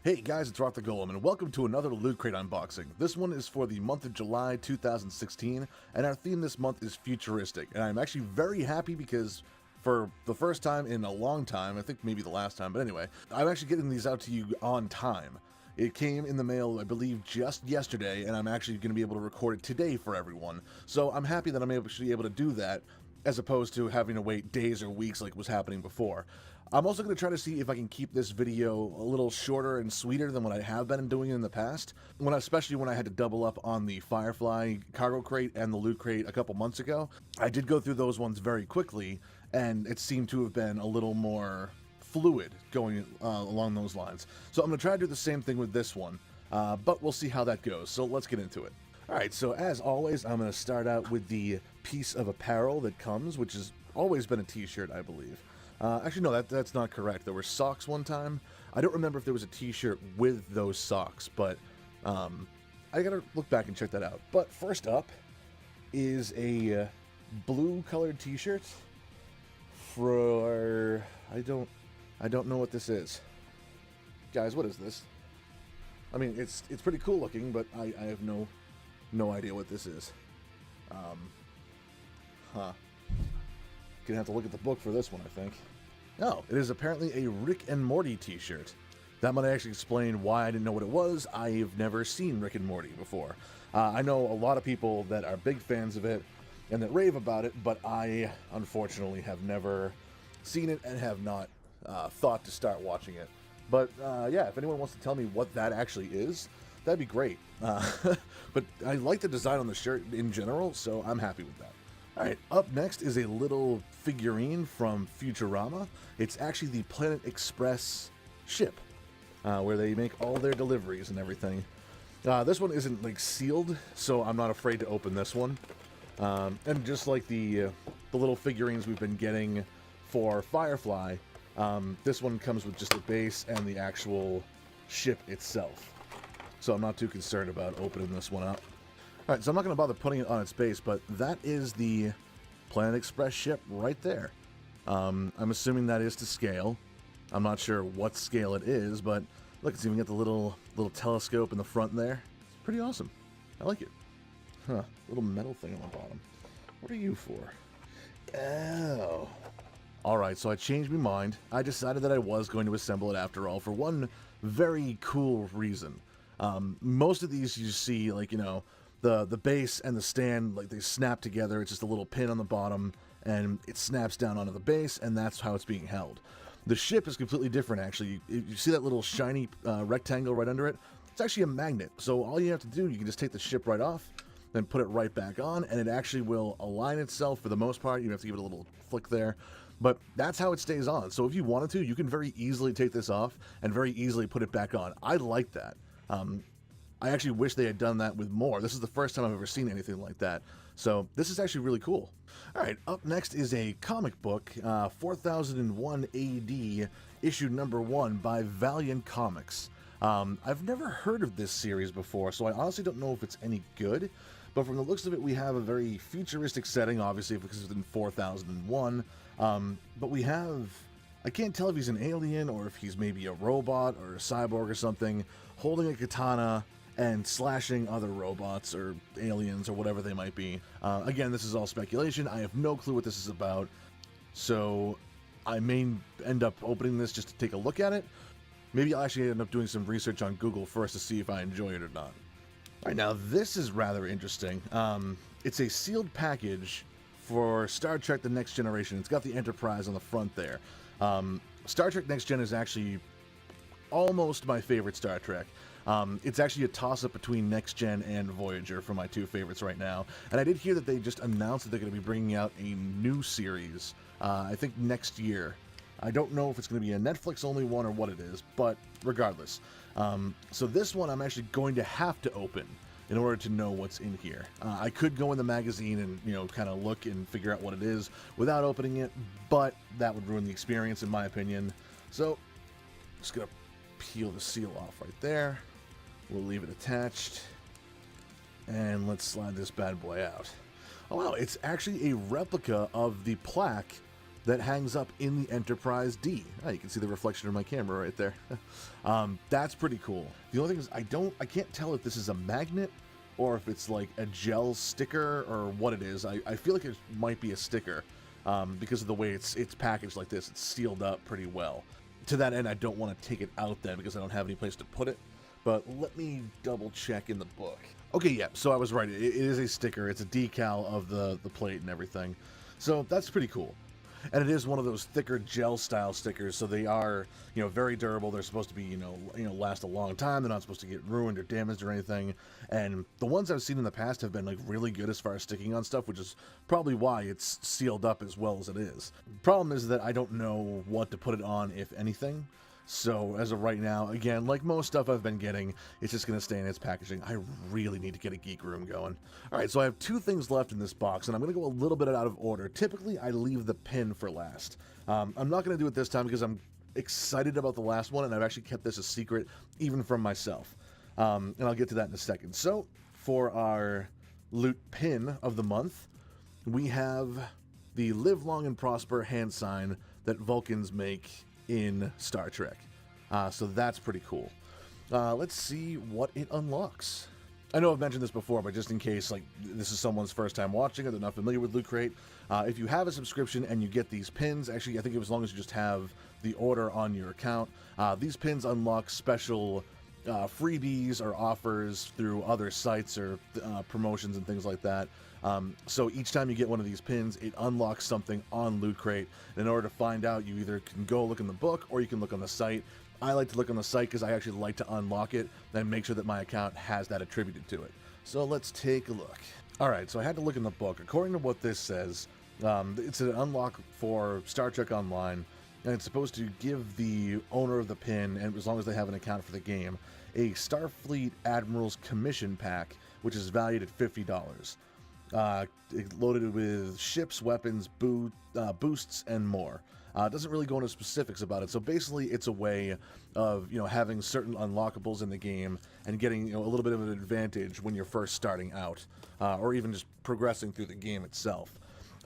Hey guys, it's RockTheGolem, and welcome to another Loot Crate unboxing. This one is for the month of July 2016, and our theme this month is Futuristic. And I'm actually very happy because for the first time in a long time, I think maybe the last time, but anyway, I'm actually getting these out to you on time. It came in the mail, I believe, just yesterday, and I'm actually going to be able to record it today for everyone. So I'm happy that I'm actually able to do that, as opposed to having to wait days or weeks like was happening before. I'm also going to try to see if I can keep this video a little shorter and sweeter than what I have been doing in the past, especially when I had to double up on the Firefly cargo crate and the Loot Crate a couple months ago. I did go through those ones very quickly, and it seemed to have been a little more fluid going along those lines. So I'm going to try to do the same thing with this one, but we'll see how that goes. So let's get into it. Alright, so as always, I'm going to start out with the piece of apparel that comes, which has always been a t-shirt, I believe. Actually, no, that's not correct. There were socks one time. I don't remember if there was a t-shirt with those socks, but I gotta look back and check that out. But first up is a blue-colored t-shirt for... I don't know what this is. Guys, what is this? I mean, it's pretty cool looking, but I have no idea what this is. Gonna have to look at the book for this one, I think. Oh, it is apparently a Rick and Morty t-shirt. That might actually explain why I didn't know what it was. I've never seen Rick and Morty before. I know a lot of people that are big fans of it and that rave about it, but I, unfortunately, have never seen it and have not thought to start watching it. But, yeah, if anyone wants to tell me what that actually is, that'd be great. But I like the design on the shirt in general, so I'm happy with that. Alright, up next is a little figurine from Futurama. It's actually the Planet Express ship, where they make all their deliveries and everything. This one isn't, like, sealed, so I'm not afraid to open this one. And just like the little figurines we've been getting for Firefly, this one comes with just the base and the actual ship itself. So I'm not too concerned about opening this one up. Alright, so I'm not going to bother putting it on its base, but that is the Planet Express ship right there. I'm assuming that is to scale. I'm not sure what scale it is, but look, it's even got the little telescope in the front there. It's pretty awesome. I like it. Huh, little metal thing on the bottom. What are you for? Oh. Alright, so I changed my mind. I decided that I was going to assemble it after all for one very cool reason. Most of these you see, like, you know, the base and the stand, like, they snap together. It's just a little pin on the bottom, and it snaps down onto the base, and that's how it's being held. The ship is completely different, actually. You see that little shiny rectangle right under it? It's actually a magnet. So all you have to do, you can just take the ship right off, then put it right back on, and it actually will align itself for the most part. You have to give it a little flick there. But that's how it stays on. So if you wanted to, you can very easily take this off and very easily put it back on. I like that. I actually wish they had done that with more. This is the first time I've ever seen anything like that. So this is actually really cool. Alright, up next is a comic book, 4001 AD, issue number 1 by Valiant Comics. I've never heard of this series before, so I honestly don't know if it's any good. But from the looks of it, we have a very futuristic setting, obviously, because it's in 4001. But we have... I can't tell if he's an alien or if he's maybe a robot or a cyborg or something, holding a katana and slashing other robots or aliens or whatever they might be. Again, this is all speculation. I have no clue what this is about, so I may end up opening this just to take a look at it. Maybe I'll actually end up doing some research on Google first to see if I enjoy it or not. Alright, now this is rather interesting. It's a sealed package for Star Trek The Next Generation. It's got the Enterprise on the front there. Star Trek Next Gen is actually almost my favorite Star Trek. It's actually a toss-up between Next Gen and Voyager for my two favorites right now. And I did hear that they just announced that they're going to be bringing out a new series, I think next year. I don't know if it's going to be a Netflix-only one or what it is, but regardless. So this one I'm actually going to have to open in order to know what's in here. I could go in the magazine and, you know, kind of look and figure out what it is without opening it, but that would ruin the experience in my opinion. So, just gonna peel the seal off right there. We'll leave it attached. And let's slide this bad boy out. Oh wow, it's actually a replica of the plaque that hangs up in the Enterprise D. Oh, you can see the reflection of my camera right there. That's pretty cool. The only thing is I can't tell if this is a magnet or if it's like a gel sticker or what it is. I feel like it might be a sticker because of the way it's packaged like this. It's sealed up pretty well. To that end, I don't want to take it out then because I don't have any place to put it. But let me double check in the book. Okay, yeah, so I was right. It is a sticker. It's a decal of the plate and everything. So that's pretty cool. And it is one of those thicker gel style stickers, so they are, very durable. They're supposed to be, last a long time. They're not supposed to get ruined or damaged or anything. And the ones I've seen in the past have been like really good as far as sticking on stuff, which is probably why it's sealed up as well as it is. Problem is that I don't know what to put it on, if anything. So as of right now, again, like most stuff I've been getting, it's just going to stay in its packaging. I really need to get a geek room going. All right, so I have 2 things left in this box, and I'm going to go a little bit out of order. Typically, I leave the pin for last. I'm not going to do it this time because I'm excited about the last one, and I've actually kept this a secret even from myself. And I'll get to that in a second. So for our loot pin of the month, we have the Live Long and Prosper hand sign that Vulcans make in Star Trek. So that's pretty cool. Let's see what it unlocks. I know I've mentioned this before, but just in case this is someone's first time watching or they're not familiar with Loot Crate, if you have a subscription and you get these pins, actually I think as long as you just have the order on your account, these pins unlock special freebies or offers through other sites or promotions and things like that. So each time you get one of these pins, it unlocks something on Loot Crate. And in order to find out, you either can go look in the book or you can look on the site. I like to look on the site because I actually like to unlock it and make sure that my account has that attributed to it. So let's take a look. All right, so I had to look in the book. According to what this says, it's an unlock for Star Trek Online, and it's supposed to give the owner of the pin, and as long as they have an account for the game, a Starfleet Admiral's Commission Pack, which is valued at $50. Loaded with ships, weapons, boosts, and more. It doesn't really go into specifics about it, so basically it's a way of having certain unlockables in the game and getting a little bit of an advantage when you're first starting out, or even just progressing through the game itself.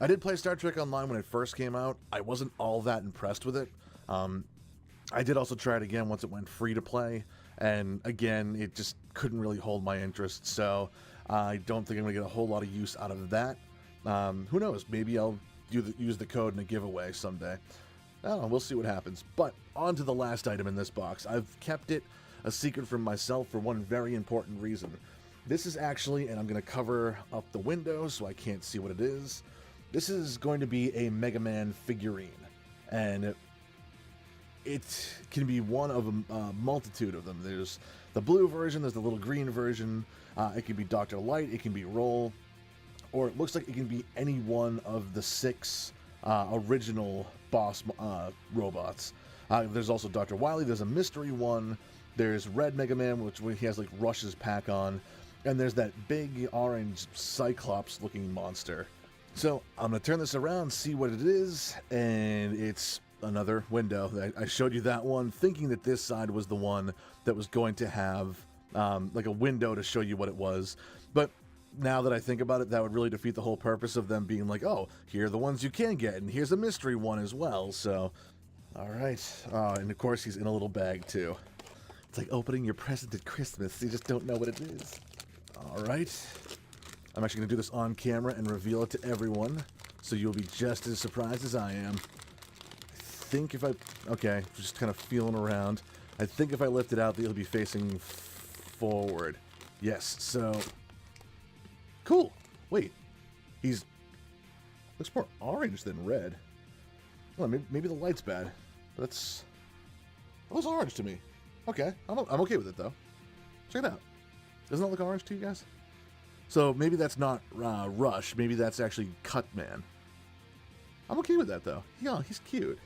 I did play Star Trek Online when it first came out. I wasn't all that impressed with it. I did also try it again once it went free to play, and again it just couldn't really hold my interest, so I don't think I'm going to get a whole lot of use out of that. Who knows, maybe I'll use the code in a giveaway someday. I don't know, we'll see what happens. But on to the last item in this box. I've kept it a secret from myself for one very important reason. This is actually, and I'm going to cover up the window so I can't see what it is. This is going to be a Mega Man figurine, and it can be one of a multitude of them. There's the blue version, there's the little green version, it can be Dr. Light, it can be Roll, or it looks like it can be any one of the 6 original boss robots. There's also Dr. Wily, there's a mystery one, there's Red Mega Man, which he has like Rush's pack on, and there's that big orange Cyclops looking monster. So I'm going to turn this around, see what it is, and it's another window. I showed you that one thinking that this side was the one that was going to have like a window to show you what it was, but now that I think about it, that would really defeat the whole purpose of them being like, oh, here are the ones you can get, and here's a mystery one as well. So all right, and of course he's in a little bag too. It's like opening your present at Christmas, you just don't know what it is. All right, I'm actually going to do this on camera and reveal it to everyone, so you'll be just as surprised as I am. Okay, just kind of feeling around. I think if I lift it out, it'll be facing forward. Yes, so cool. Wait, looks more orange than red. Well, maybe the light's bad. But it looks orange to me. Okay, I'm okay with it though. Check it out. Doesn't it look orange to you guys? So maybe that's not Rush. Maybe that's actually Cutman. I'm okay with that though. Yeah, he's cute.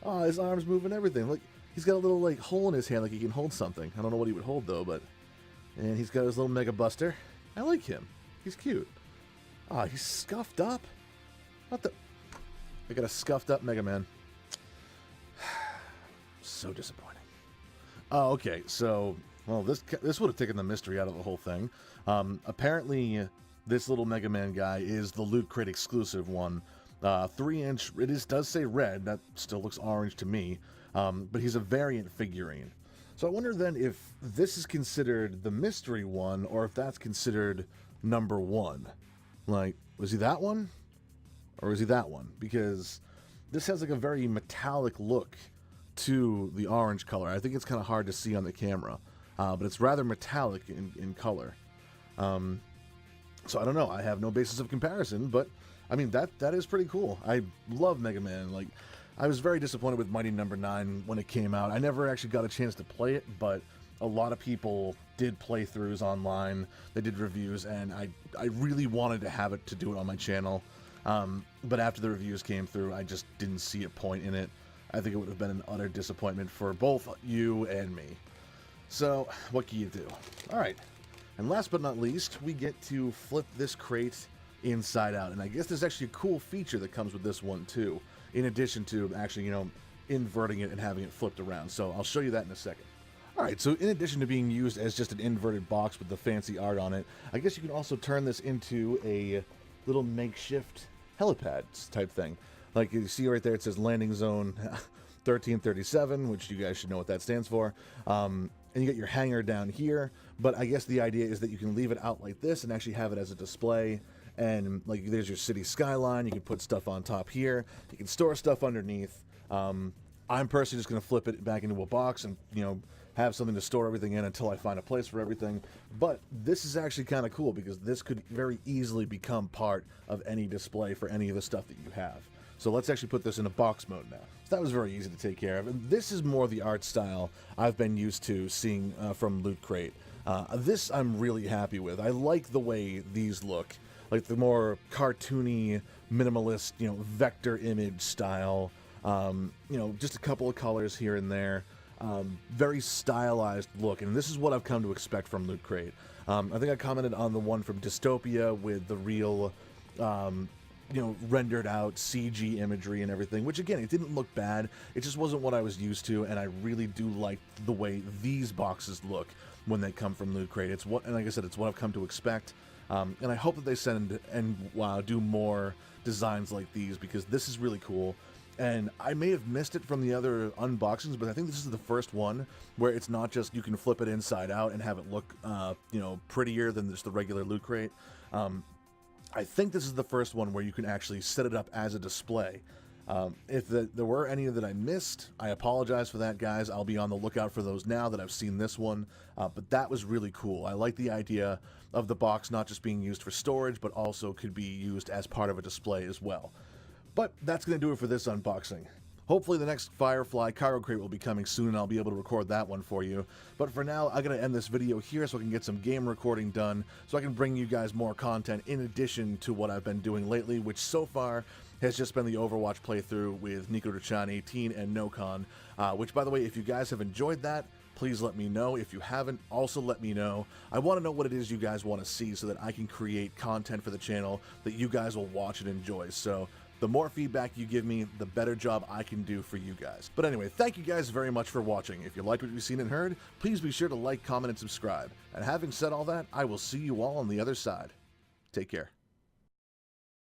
Oh, his arms move and everything. Look, he's got a little like hole in his hand, like he can hold something. I don't know what he would hold though, and he's got his little Mega Buster. I like him. He's cute. Ah, he's scuffed up. What the? I got a scuffed up Mega Man. So disappointing. Oh, okay. So, well, this would have taken the mystery out of the whole thing. Apparently, this little Mega Man guy is the Loot Crate exclusive one. 3-inch, does say red, that still looks orange to me, but he's a variant figurine. So I wonder then if this is considered the mystery one, or if that's considered number 1. Like, was he that one? Or is he that one? Because this has like a very metallic look to the orange color. I think it's kind of hard to see on the camera, but it's rather metallic in color. So I don't know. I have no basis of comparison, but I mean, that is pretty cool. I love Mega Man. Like, I was very disappointed with Mighty Number 9 when it came out. I never actually got a chance to play it, but a lot of people did playthroughs online. They did reviews, and I really wanted to have it to do it on my channel. But after the reviews came through, I just didn't see a point in it. I think it would have been an utter disappointment for both you and me. So, what can you do? Alright, and last but not least, we get to flip this crate inside out. And I guess there's actually a cool feature that comes with this one too, in addition to actually, inverting it and having it flipped around. So I'll show you that in a second. Alright, so in addition to being used as just an inverted box with the fancy art on it, I guess you can also turn this into a little makeshift helipad type thing. Like you see right there, it says Landing Zone 1337, which you guys should know what that stands for. And you get your hangar down here, but I guess the idea is that you can leave it out like this and actually have it as a display. And like there's your city skyline, you can put stuff on top here, you can store stuff underneath. I'm personally just going to flip it back into a box and, have something to store everything in until I find a place for everything. But this is actually kind of cool because this could very easily become part of any display for any of the stuff that you have. So let's actually put this in a box mode now. So that was very easy to take care of. And this is more the art style I've been used to seeing from Loot Crate. This I'm really happy with. I like the way these look. Like the more cartoony, minimalist, vector image style. Just a couple of colors here and there. Very stylized look, and this is what I've come to expect from Loot Crate. I think I commented on the one from Dystopia with the real, rendered out CG imagery and everything, which again, it didn't look bad. It just wasn't what I was used to, and I really do like the way these boxes look when they come from Loot Crate. And like I said, it's what I've come to expect. And I hope that they send and do more designs like these, because this is really cool. And I may have missed it from the other unboxings, but I think this is the first one where it's not just you can flip it inside out and have it look, prettier than just the regular Loot Crate. I think this is the first one where you can actually set it up as a display. If there were any that I missed, I apologize for that, guys. I'll be on the lookout for those now that I've seen this one. But that was really cool. I like the idea of the box not just being used for storage, but also could be used as part of a display as well. But that's going to do it for this unboxing. Hopefully the next Firefly cargo crate will be coming soon, and I'll be able to record that one for you. But for now, I'm going to end this video here so I can get some game recording done, so I can bring you guys more content in addition to what I've been doing lately, which so far has just been the Overwatch playthrough with Nico Duchan 18 and Nocon, which, by the way, if you guys have enjoyed that, please let me know. If you haven't, also let me know. I want to know what it is you guys want to see so that I can create content for the channel that you guys will watch and enjoy. So the more feedback you give me, the better job I can do for you guys. But anyway, thank you guys very much for watching. If you liked what you've seen and heard, please be sure to like, comment, and subscribe. And having said all that, I will see you all on the other side. Take care.